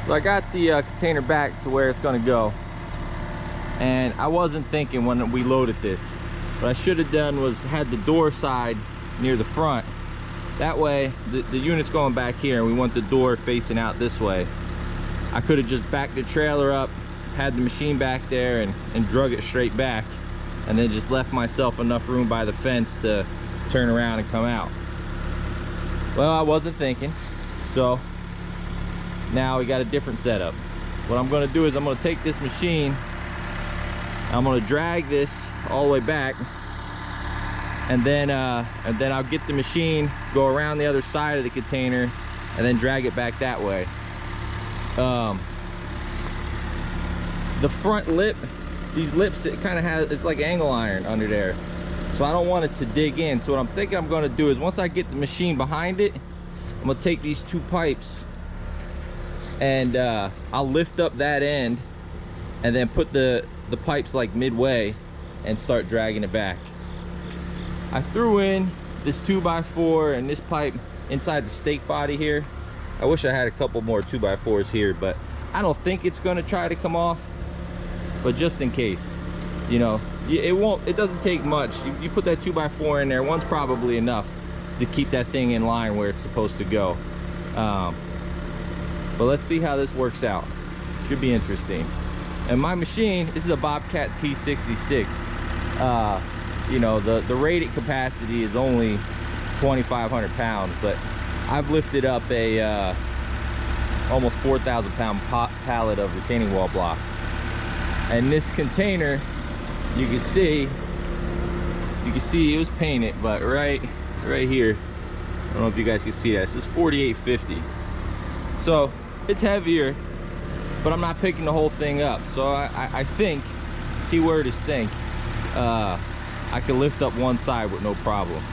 So I got the container back to where it's gonna go. And I wasn't thinking when we loaded this. What I should have done was had the door side near the front. That way, the unit's going back here and we want the door facing out this way. I could have just backed the trailer up, had the machine back there and drug it straight back, and then just left myself enough room by the fence to turn around and come out. Well, I wasn't thinking, so now we got a different setup. What I'm going to do is I'm going to take this machine, I'm going to drag this all the way back, and then I'll get the machine, go around the other side of the container, and then drag it back that way. The front lip, these lips, it kind of has, it's like angle iron under there, so I don't want it to dig in. So what I'm thinking I'm going to do is once I get the machine behind it, I'm going to take these two pipes and I'll lift up that end and then put the pipes like midway and start dragging it back. I threw in this 2x4 and this pipe inside the stake body here. I wish I had a couple more 2x4s here, but I don't think it's going to try to come off. But just in case, you know, it doesn't take much. You put that 2x4 in there, one's probably enough to keep that thing in line where it's supposed to go. But let's see how this works out. Should be interesting. And my machine, this is a Bobcat T66. You know, the rated capacity is only 2,500 pounds, but I've lifted up a almost 4,000 pound pallet of retaining wall blocks. And this container, you can see it was painted, but right here, I don't know if you guys can see that, it says 4850. So it's heavier, but I'm not picking the whole thing up. So I think, keyword is think, I can lift up one side with no problem.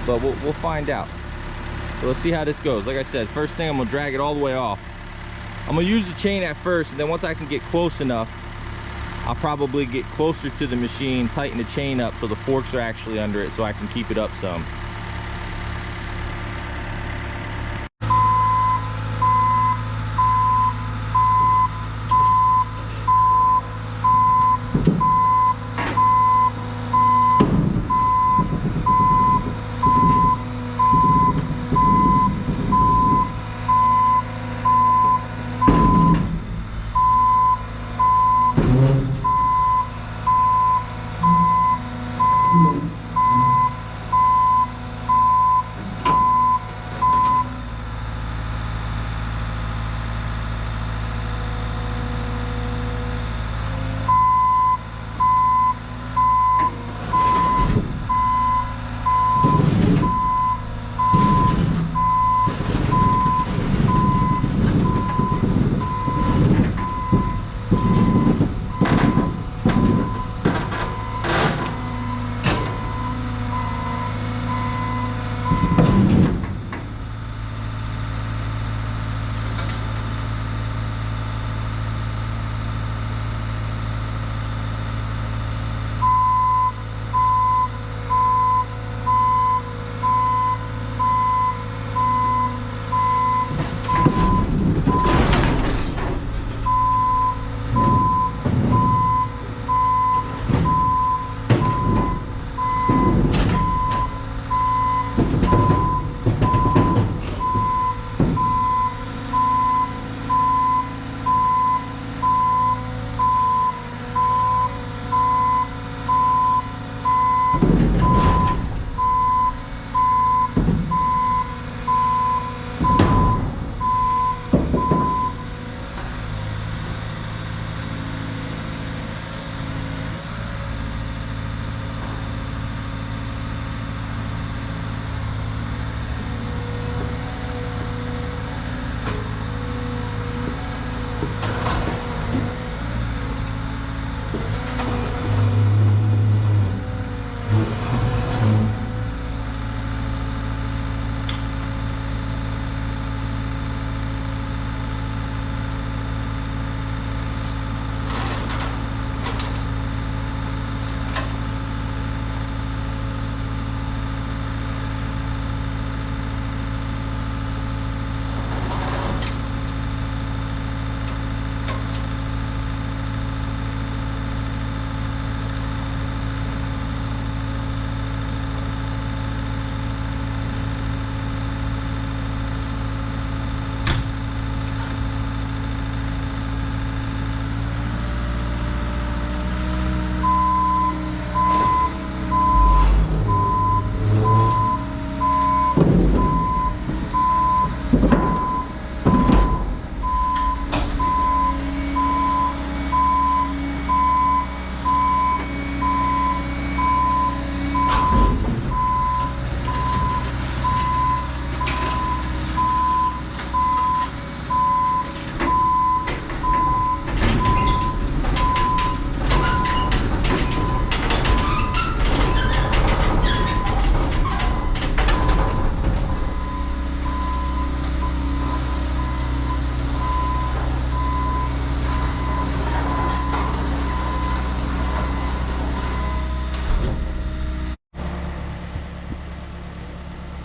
But we'll find out. So let's see how this goes. Like I said, first thing, I'm gonna drag it all the way off. I'm gonna use the chain at first, and then once I can get close enough, I'll probably get closer to the machine, tighten the chain up so the forks are actually under it so I can keep it up some.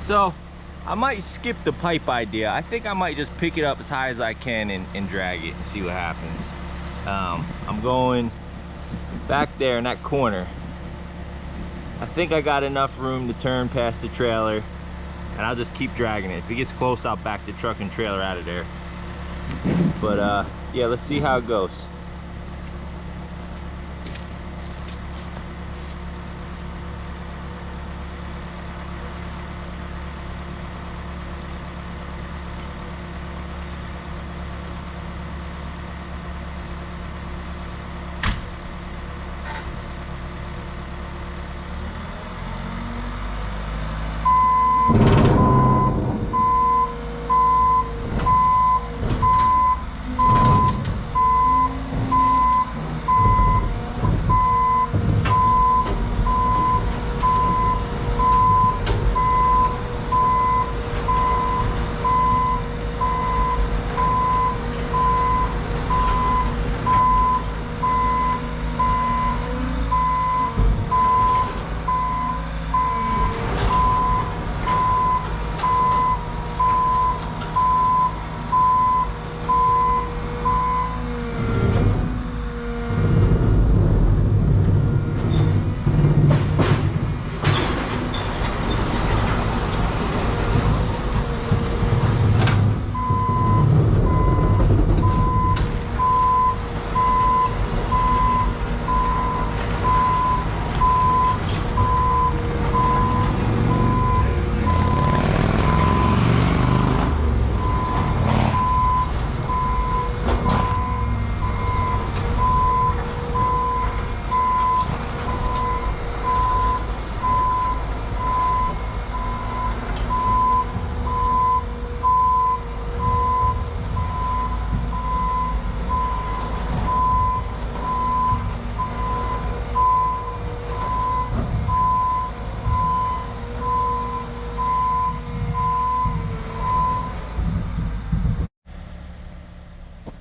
So I might skip the pipe idea. I think I might just pick it up as high as I can and drag it and see what happens. I'm going back there in that corner. I think I got enough room to turn past the trailer, and I'll just keep dragging it. If it gets close, I'll back the truck and trailer out of there. But yeah, let's see how it goes.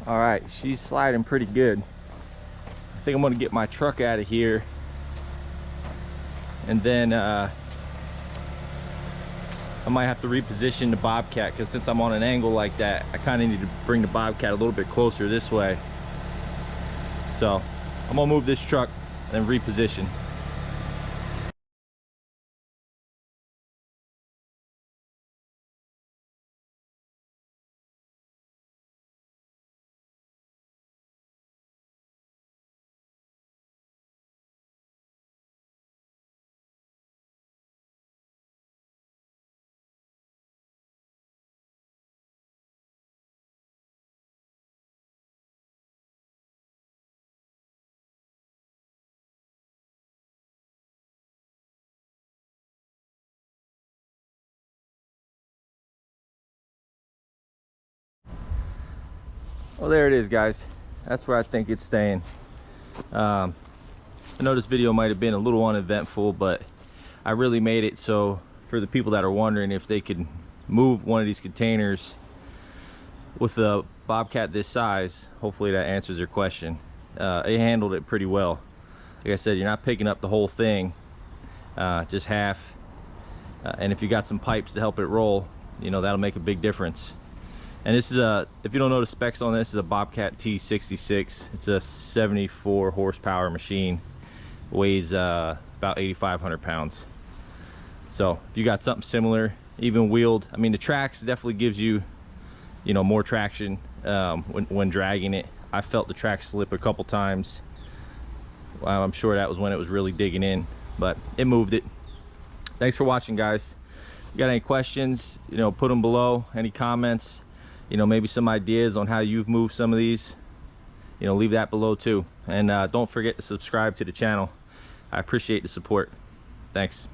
All right, she's sliding pretty good. I think I'm gonna get my truck out of here, and then I might have to reposition the Bobcat, because since I'm on an angle like that, I kind of need to bring the Bobcat a little bit closer this way. So I'm gonna move this truck and reposition. Well, there it is, guys. That's where I think it's staying. I know this video might have been a little uneventful, but I really made it so for the people that are wondering if they could move one of these containers with a Bobcat this size, hopefully that answers your question. It handled it pretty well. Like I said, you're not picking up the whole thing, just half. And if you got some pipes to help it roll, you know, that'll make a big difference. And this is a, if you don't know the specs on this, is a Bobcat T66. It's a 74 horsepower machine. Weighs about 8,500 pounds. So if you got something similar, even wheeled, I mean, the Trax definitely gives you, you know, more traction when dragging it. I felt the Trax slip a couple times. I'm sure that was when it was really digging in, but it moved it. Thanks for watching, guys. If you got any questions, you know, put them below. Any comments, you know, maybe some ideas on how you've moved some of these, you know, leave that below too. And don't forget to subscribe to the channel. I appreciate the support. Thanks.